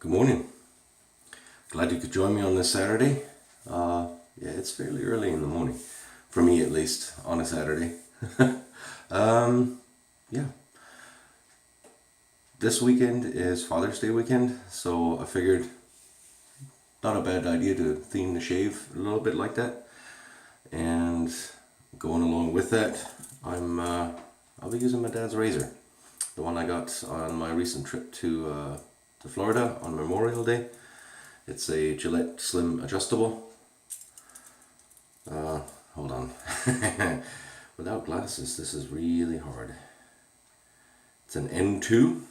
Good morning. Glad you could join me on this Saturday. Yeah, it's fairly early in the morning, for me at least, on a Saturday. Yeah, this weekend is Father's Day weekend, so I figured not a bad idea to theme the shave a little bit like that. And going along with that, I'll be using my dad's razor, the one I got on my recent trip to Florida on Memorial Day. It's a Gillette Slim Adjustable. Hold on. Without glasses, this is really hard. It's an N2.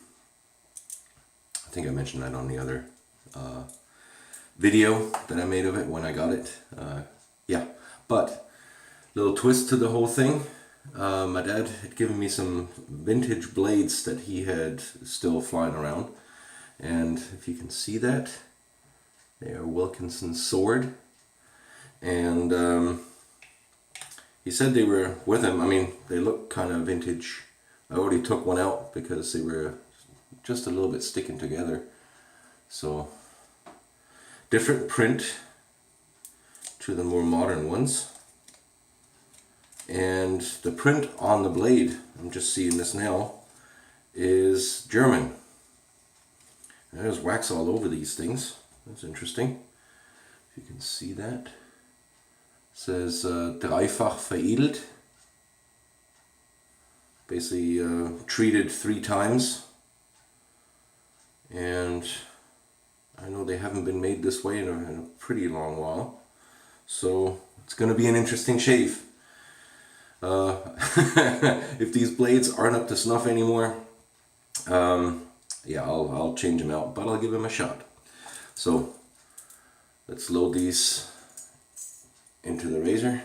I think I mentioned that on the other video that I made of it when I got it. Yeah, but little twist to the whole thing. My dad had given me some vintage blades that he had still flying around. And if you can see that, they are Wilkinson sword. And he said they were with him. I mean, they look kind of vintage. I already took one out because they were just a little bit sticking together. So, different print to the more modern ones. And the print on the blade, I'm just seeing this now, is German. There's wax all over these things. That's interesting. If you can see that. It says dreifach veredelt. Basically treated 3 times. And I know they haven't been made this way in a pretty long while. So it's going to be an interesting shave. If these blades aren't up to snuff anymore, yeah, I'll change them out, but I'll give them a shot. So let's load these into the razor.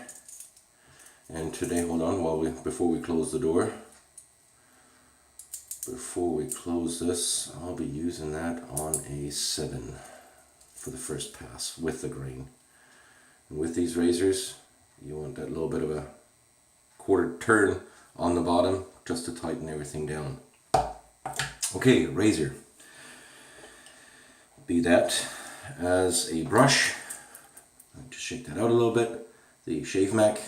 And today, hold on, before we close the door. Before we close this, I'll be using that on a 7 for the first pass with the grain. And with these razors, you want that little bit of a quarter turn on the bottom just to tighten everything down. Okay, razor. Be that as a brush. I'll just shake that out a little bit. The Shave Mac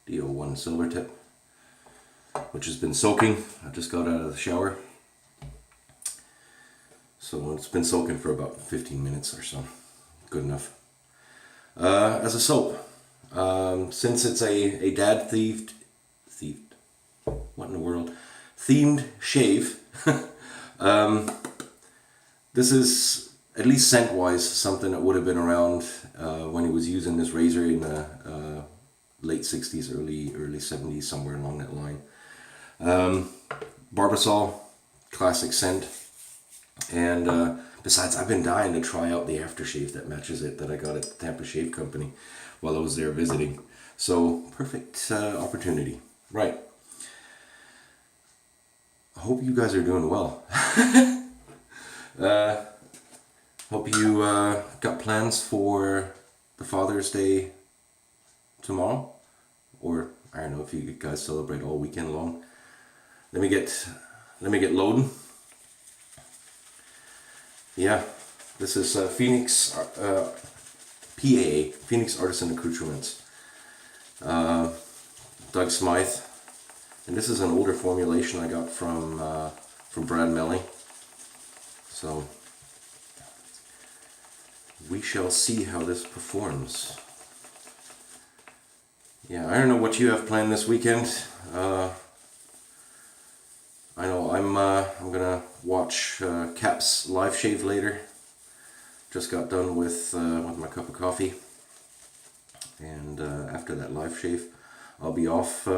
D01 silver tip, which has been soaking. I just got out of the shower. So it's been soaking for about 15 minutes or so. Good enough. As a soap, since it's a dad what in the world? Themed shave. This is, at least scent-wise, something that would have been around when he was using this razor in the late 60s, early 70s, somewhere along that line. Barbasol, classic scent. And besides, I've been dying to try out the aftershave that matches it that I got at the Tampa Shave Company while I was there visiting. So, perfect opportunity. Right. I hope you guys are doing well. Hope you got plans for the Father's Day tomorrow, or I don't know if you guys celebrate all weekend long. Let me get loading. Yeah, this is Phoenix PAA, Phoenix Artisan Accoutrements. Doug Smythe, and this is an older formulation I got from Brad Melly. So we shall see how this performs. Yeah, I don't know what you have planned this weekend. I know I'm gonna watch Cap's live shave later. Just got done with my cup of coffee, and after that live shave, I'll be off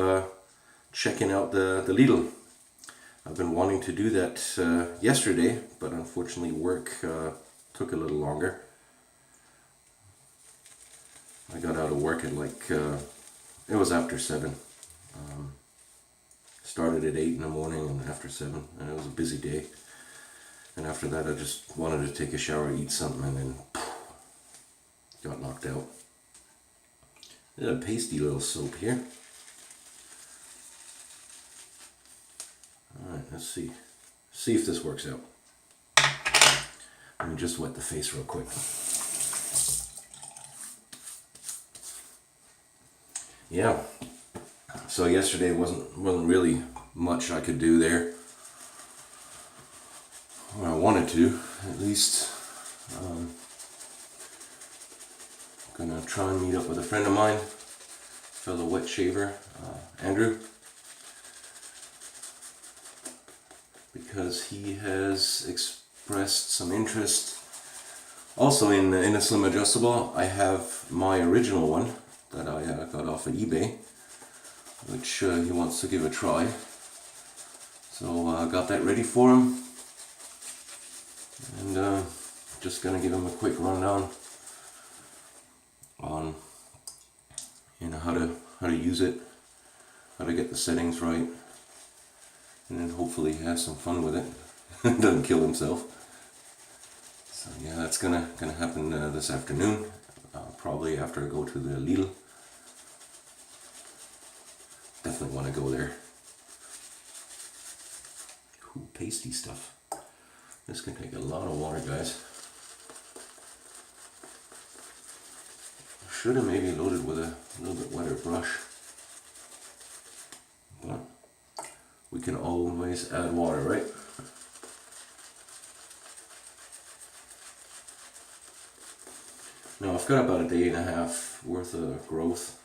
checking out the Lidl. I've been wanting to do that yesterday, but unfortunately work took a little longer. I got out of work at like, it was after 7. Started at 8 in the morning and after 7, and it was a busy day. And after that I just wanted to take a shower, eat something, and then got knocked out. A pasty little soap here. Alright, let's see if this works out. Let me just wet the face real quick. Yeah, so yesterday wasn't really much I could do there. Well, I wanted to, at least. Gonna try and meet up with a friend of mine, fellow wet shaver, Andrew, because he has expressed some interest also in a slim adjustable. I have my original one that I got off of eBay, which he wants to give a try. So I got that ready for him, and just gonna give him a quick rundown on how to use it, how to get the settings right, and then hopefully have some fun with it. Doesn't kill himself. So yeah, that's gonna happen this afternoon, probably after I go to the Lidl. Definitely want to go there. Ooh, pasty stuff. This can take a lot of water, guys. Should have maybe loaded with a little bit wetter brush, but we can always add water, right? Now I've got about a day and a half worth of growth.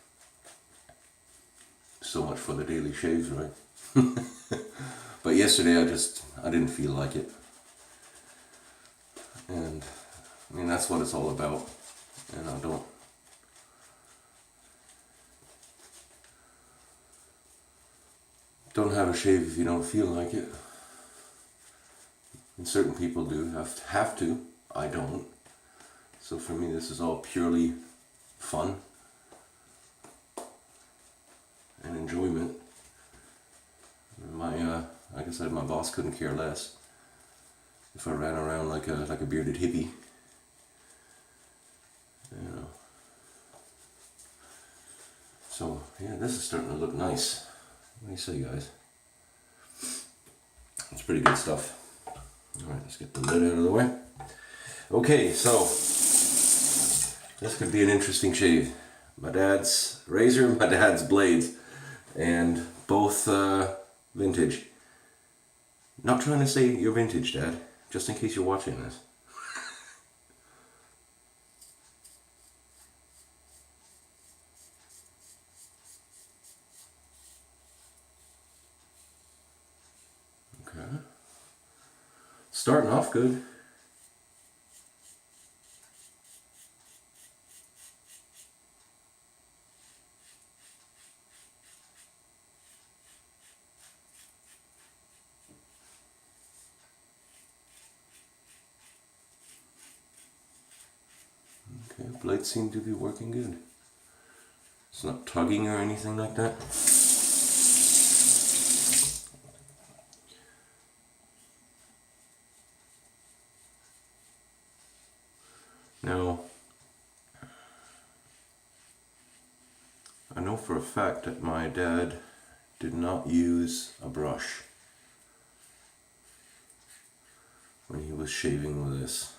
So much for the daily shaves, right? But yesterday I didn't feel like it, and I mean that's what it's all about. And I don't have a shave if you don't feel like it. And certain people do have to. I don't. So for me, this is all purely fun and enjoyment. Like I said, my boss couldn't care less if I ran around like a bearded hippie. You know. So yeah, this is starting to look nice. What do you say, guys? It's pretty good stuff. Alright, let's get the lid out of the way. Okay, so this could be an interesting shave. My dad's razor, my dad's blades, and both vintage. Not trying to say you're vintage, Dad, just in case you're watching this. Starting off good. Okay, blades seem to be working good. It's not tugging or anything like that. Now, I know for a fact that my dad did not use a brush when he was shaving with this.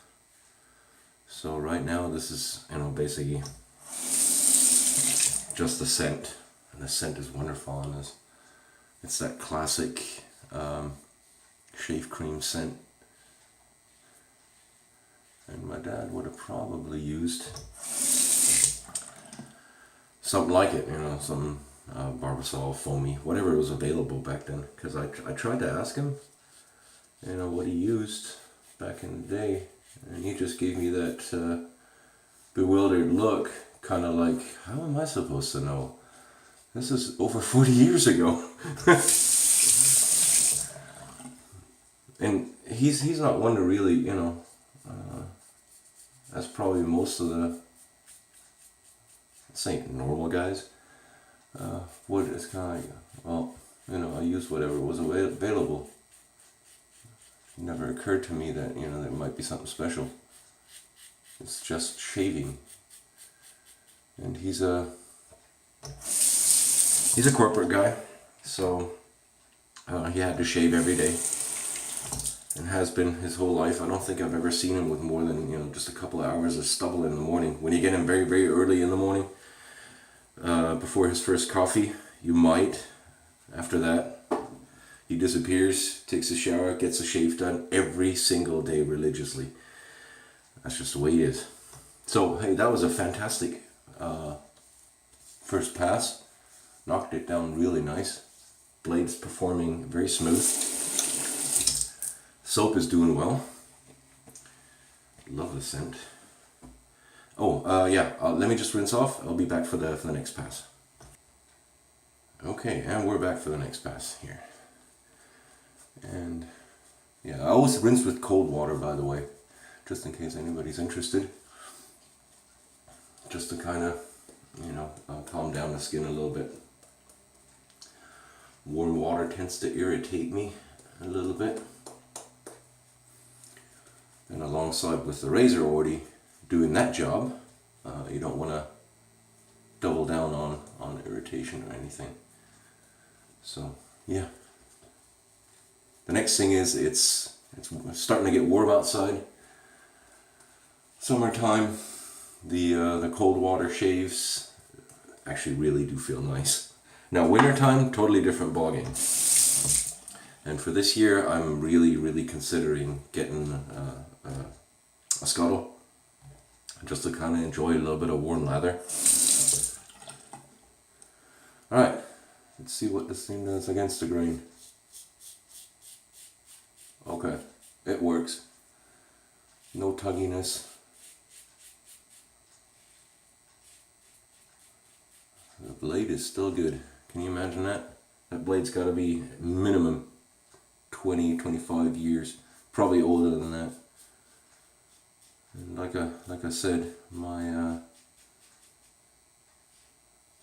So right now this is, basically just the scent, and the scent is wonderful on this. It's that classic shave cream scent. And my dad would have probably used something like it, some Barbasol, foamy, whatever was available back then. Because I tried to ask him, what he used back in the day, and he just gave me that bewildered look, kind of like, how am I supposed to know? This is over 40 years ago. And he's not one to really, that's probably most of the, let's say, normal guys. It's kind of like, well, I used whatever was available. It never occurred to me that, there might be something special. It's just shaving. And he's a corporate guy, so he had to shave every day. and has been his whole life. I don't think I've ever seen him with more than, just a couple of hours of stubble in the morning. When you get him very, very early in the morning, before his first coffee, you might. After that, he disappears, takes a shower, gets a shave done every single day religiously. That's just the way he is. So, hey, that was a fantastic first pass. Knocked it down really nice. Blade's performing very smooth. Soap is doing well. Love the scent. Oh, yeah, let me just rinse off. I'll be back for the next pass. Okay, and we're back for the next pass here. And yeah, I always rinse with cold water, by the way, just in case anybody's interested. Just to kind of, calm down the skin a little bit. Warm water tends to irritate me a little bit. And alongside with the razor already doing that job, you don't want to double down on irritation or anything. So yeah. The next thing is it's starting to get warm outside. Summertime, the cold water shaves actually really do feel nice. Now wintertime, totally different ballgame. And for this year, I'm really considering getting a scuttle, just to kind of enjoy a little bit of warm lather. Alright, let's see what this thing does against the grain. Okay, it works. No tugginess. The blade is still good. Can you imagine that? That blade's got to be minimum 20-25 years, probably older than that. And like I said, my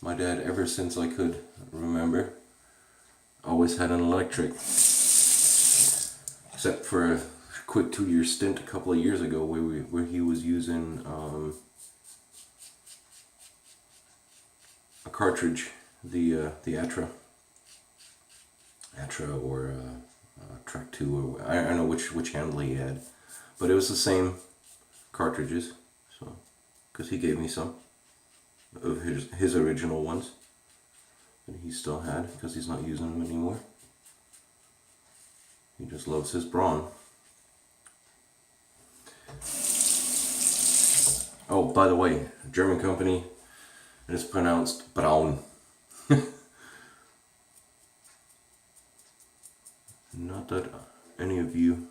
dad, ever since I could remember, always had an electric. Except for a quick 2-year stint a couple of years ago where he was using a cartridge, the Atra or Track 2, or I don't know which handle he had, but it was the same cartridges. So, because he gave me some of his original ones that he still had, because he's not using them anymore. He just loves his brawn. Oh, by the way, a German company, and it's pronounced Braun. Not that any of you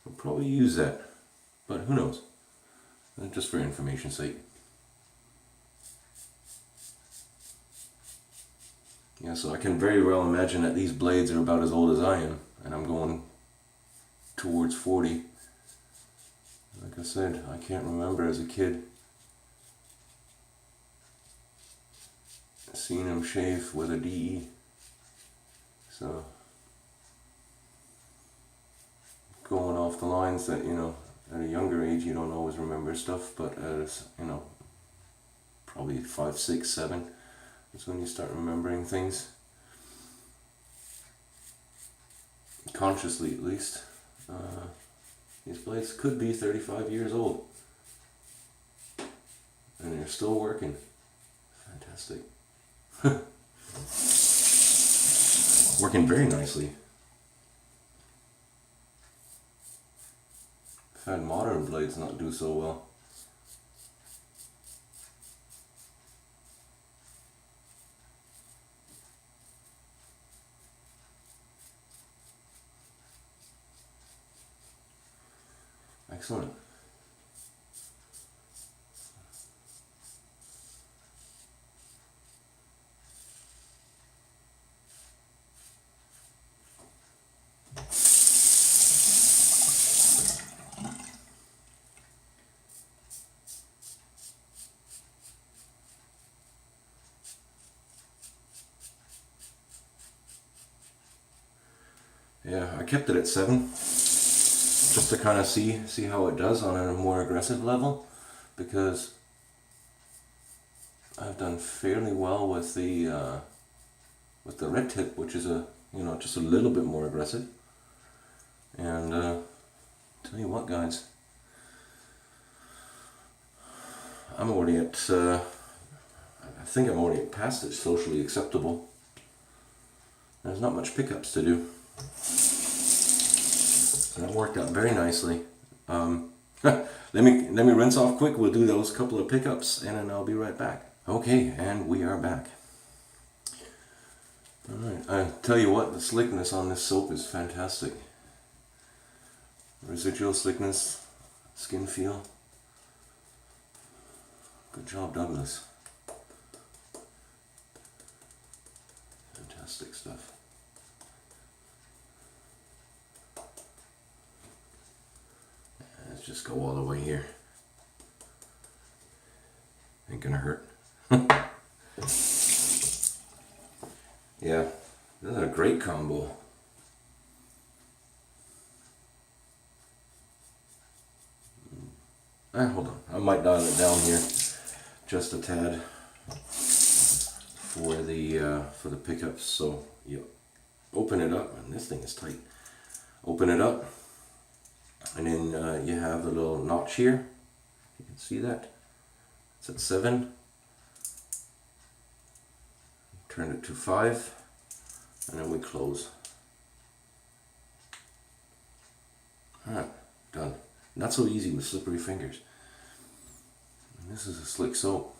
will probably use that, but who knows? Just for information's sake. Yeah, so I can very well imagine that these blades are about as old as I am, and I'm going towards 40. Like I said, I can't remember as a kid seeing him shave with a DE. So, going off the lines that, at a younger age you don't always remember stuff, but as, probably 5, 6, 7, that's when you start remembering things. Consciously, at least. These blades could be 35 years old. And they're still working. Fantastic. Working very nicely. I've had modern blades not do so well. Excellent. Yeah, I kept it at 7. Just to kind of see how it does on a more aggressive level, because I've done fairly well with the red tip, which is a you know, just a little bit more aggressive. And tell you what, guys, I'm already at, I think I'm already past it socially acceptable. There's not much pickups to do. So that worked out very nicely. let me rinse off quick. We'll do those couple of pickups and then I'll be right back. Okay, and we are back. Alright, I tell you what, the slickness on this soap is fantastic. Residual slickness, skin feel. Good job, Douglas. Fantastic stuff. Let's just go all the way here. Ain't gonna hurt. Yeah, this is a great combo. Hold on, I might dial it down here just a tad for the pickups. So you open it up, and this thing is tight. Open it up, and then you have the little notch here. You can see that. It's at 7. Turn it to 5, and then we close. Alright, done. Not so easy with slippery fingers. And this is a slick soap.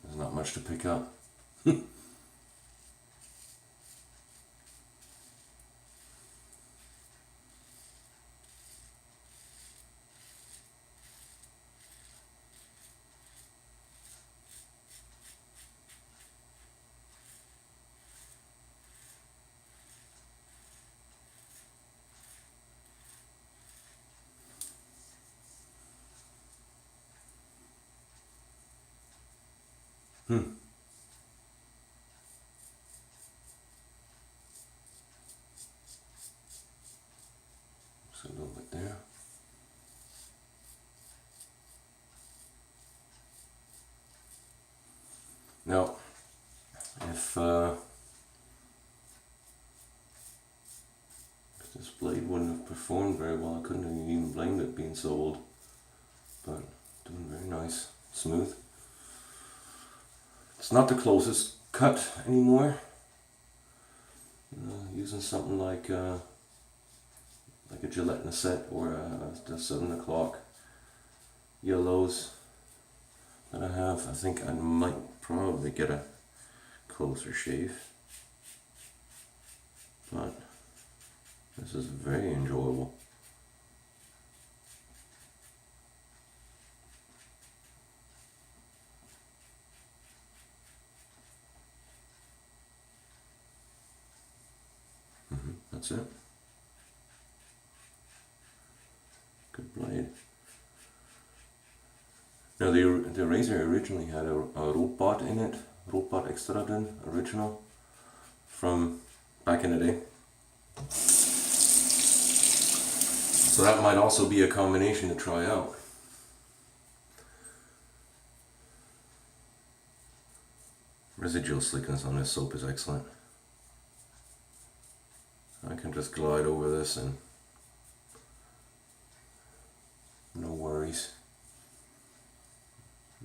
There's not much to pick up. Just a little bit there. Now, if this blade wouldn't have performed very well, I couldn't have even blamed it being so old. But doing very nice, smooth. It's not the closest cut anymore. Using something like a Gillette Nasset or the 7 o'clock yellows that I have, I think I might probably get a closer shave. But this is very enjoyable. That's it. Good blade. Now the razor originally had a robot in it, robot extraden original from back in the day. So that might also be a combination to try out. Residual slickness on this soap is excellent. I can just glide over this and no worries.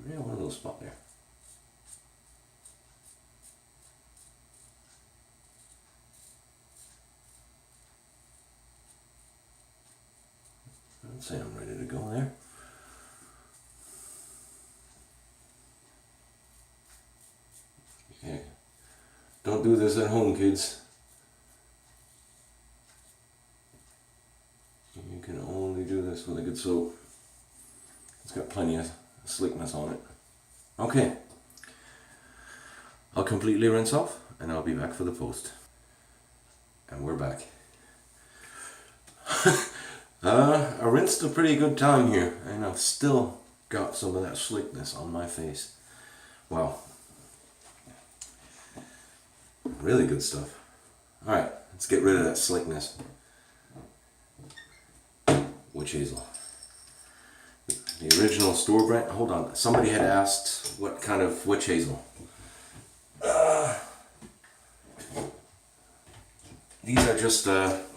Yeah, one little spot there. I'd say I'm ready to go there. Okay. Don't do this at home, kids. You can only do this with a good soap. It's got plenty of slickness on it. Okay. I'll completely rinse off and I'll be back for the post. And we're back. I rinsed a pretty good time here and I've still got some of that slickness on my face. Wow. Really good stuff. Alright, let's get rid of that slickness. Witch hazel. The original store brand. Hold on. Somebody had asked what kind of witch hazel. These are just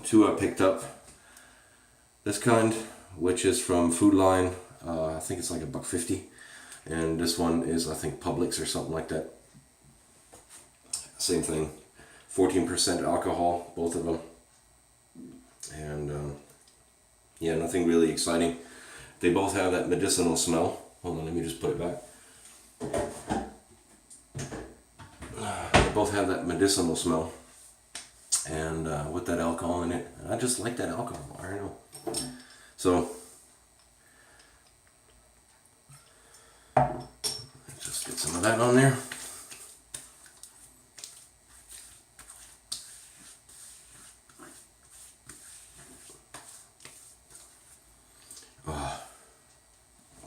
two I picked up. This kind, which is from Food Line. I think it's like $1.50. And this one is, I think, Publix or something like that. Same thing. 14% alcohol, both of them. And yeah, nothing really exciting. They both have that medicinal smell. Hold on, let me just put it back. They both have that medicinal smell. And with that alcohol in it. And I just like that alcohol, I don't know. So, let's just get some of that on there.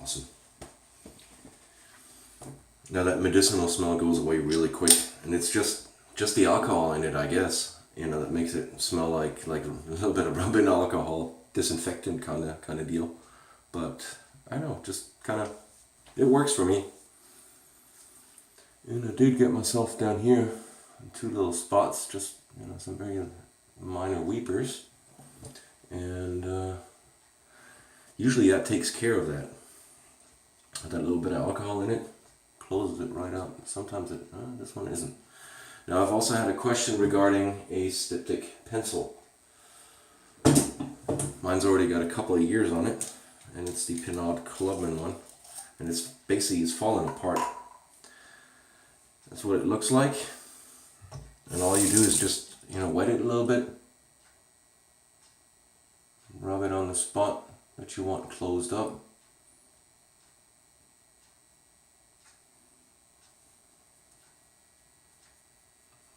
Awesome. Now that medicinal smell goes away really quick, and it's just the alcohol in it, I guess. You know, that makes it smell like a little bit of rubbing alcohol, disinfectant kind of deal. But I don't know, just kind of, it works for me. And I did get myself down here in 2 little spots, just, you know, some very minor weepers, and usually that takes care of that. With that little bit of alcohol in it, closes it right up. Sometimes this one isn't. Now I've also had a question regarding a styptic pencil. Mine's already got a couple of years on it, and it's the Pinot Clubman one, and it's falling apart. That's what it looks like, and all you do is just, you know, wet it a little bit, rub it on the spot that you want closed up.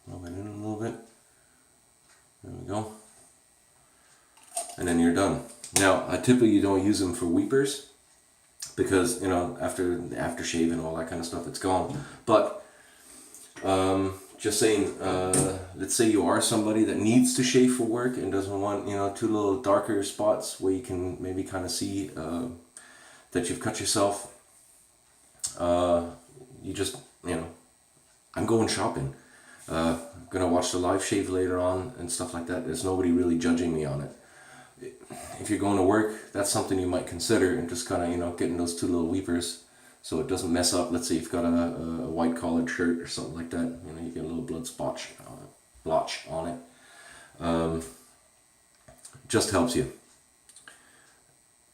Rub it in a little bit. There we go. And then you're done. Now, I typically don't use them for weepers because, you know, after the aftershave and all that kind of stuff, it's gone. But just saying, let's say you are somebody that needs to shave for work and doesn't want, you know, 2 little darker spots where you can maybe kind of see that you've cut yourself. You just, you know, I'm going shopping. I'm gonna watch the live shave later on and stuff like that. There's nobody really judging me on it. If you're going to work, that's something you might consider, and just kind of, you know, getting those 2 little weepers so it doesn't mess up. Let's say you've got a white collared shirt or something like that. You know, you get a little blood blotch on it. Just helps you.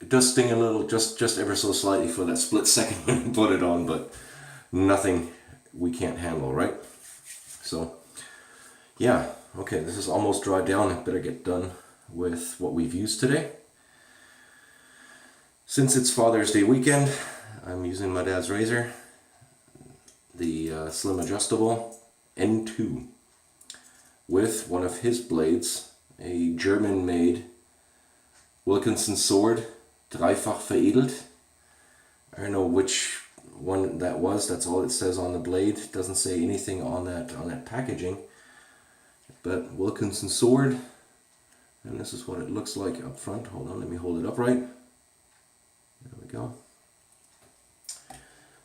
It does sting a little, just ever so slightly for that split second when you put it on, but nothing we can't handle, right? So, yeah, okay, this is almost dried down. I better get done with what we've used today. Since it's Father's Day weekend, I'm using my dad's razor, the Slim Adjustable N2, with one of his blades, a German-made Wilkinson sword, dreifach veredelt. I don't know which one that was. That's all it says on the blade. It doesn't say anything on that packaging. But Wilkinson sword, and this is what it looks like up front. Hold on, let me hold it upright. There we go.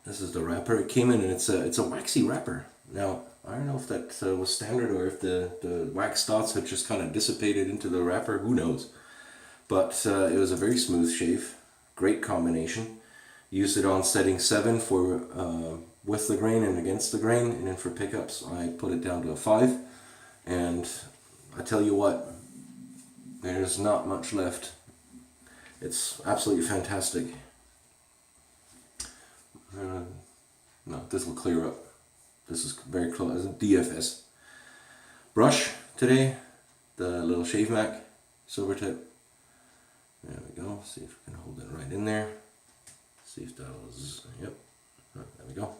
This is the wrapper. It came in, and it's a waxy wrapper. Now I don't know if that was standard or if the wax dots had just kind of dissipated into the wrapper. Who knows? But it was a very smooth shave. Great combination. Used it on setting 7 for with the grain and against the grain, and then for pickups I put it down to a 5. And I tell you what, there's not much left. It's absolutely fantastic. No, this will clear up. This is very close. DFS. Brush today, the little Shave Mac silver tip. There we go. See if we can hold it right in there. See if that was, yep, there we go.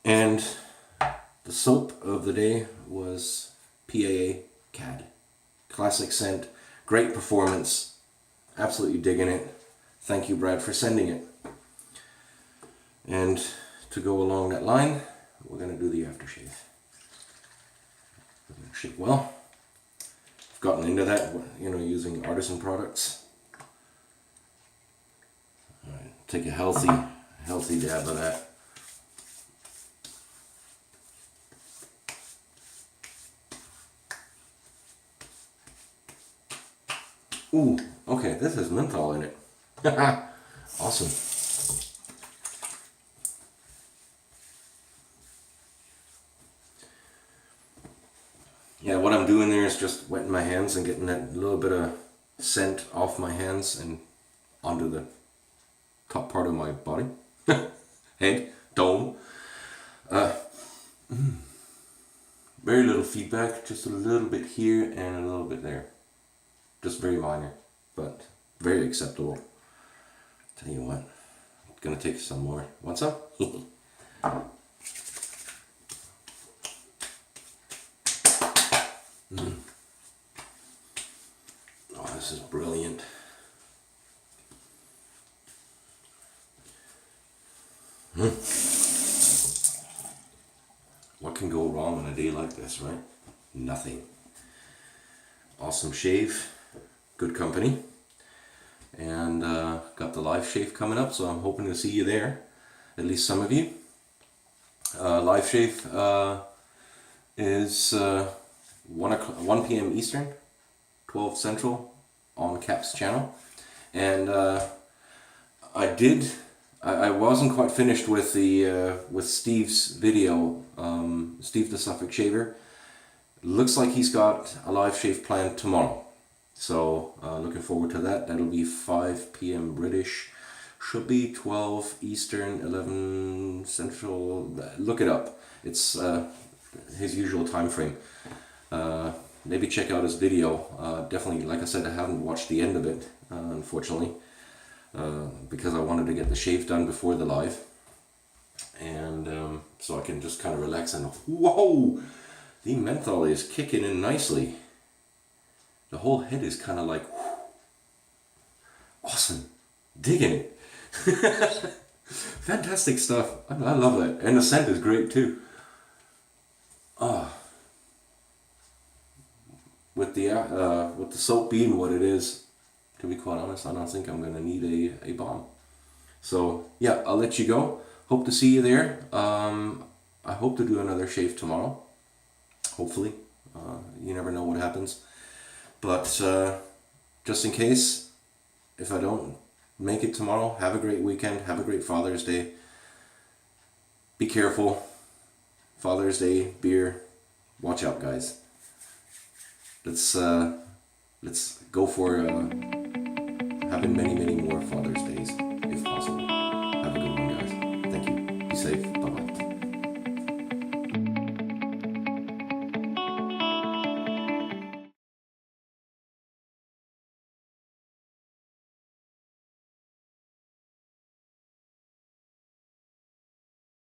And the soap of the day was PAA CAD. Classic scent, great performance, absolutely digging it. Thank you, Brad, for sending it. And to go along that line, we're going to do the aftershave. We're going to shave well. I've gotten into that, you know, using artisan products. Alright. take a healthy dab of that. Ooh, okay, this has menthol in it. Awesome. Yeah, what I'm doing there is just wetting my hands and getting that little bit of scent off my hands and onto the top part of my body. Head, dome. Very little feedback, just a little bit here and a little bit there. Just very minor, but very acceptable. Tell you what, gonna take some more. Want some? Oh, this is brilliant. What can go wrong on a day like this, right? Nothing. Awesome shave, good company, and got the live shave coming up, so I'm hoping to see you there, at least some of you. Live shave is 1 p.m. Eastern, 12 Central on Cap's channel, and I wasn't quite finished with the with Steve's video. Steve the Suffolk Shaver looks like he's got a live shave planned tomorrow, so looking forward to that. That'll be 5 p.m. British, should be 12 Eastern, 11 Central. Look it up. It's his usual time frame. Maybe check out his video. Definitely, like I said, I haven't watched the end of it, unfortunately, because I wanted to get the shave done before the live, and so I can just kind of relax and whoa, the menthol is kicking in nicely. The whole head is kind of like whew, awesome, digging it. Fantastic stuff. I love that, and the scent is great too. With the soap being what it is, to be quite honest, I don't think I'm gonna need a bomb. So yeah, I'll let you go. Hope to see you there. I hope to do another shave tomorrow. Hopefully, you never know what happens. But just in case, if I don't make it tomorrow, have a great weekend. Have a great Father's Day. Be careful. Father's Day, beer. Watch out, guys. Let's go for having many more Father's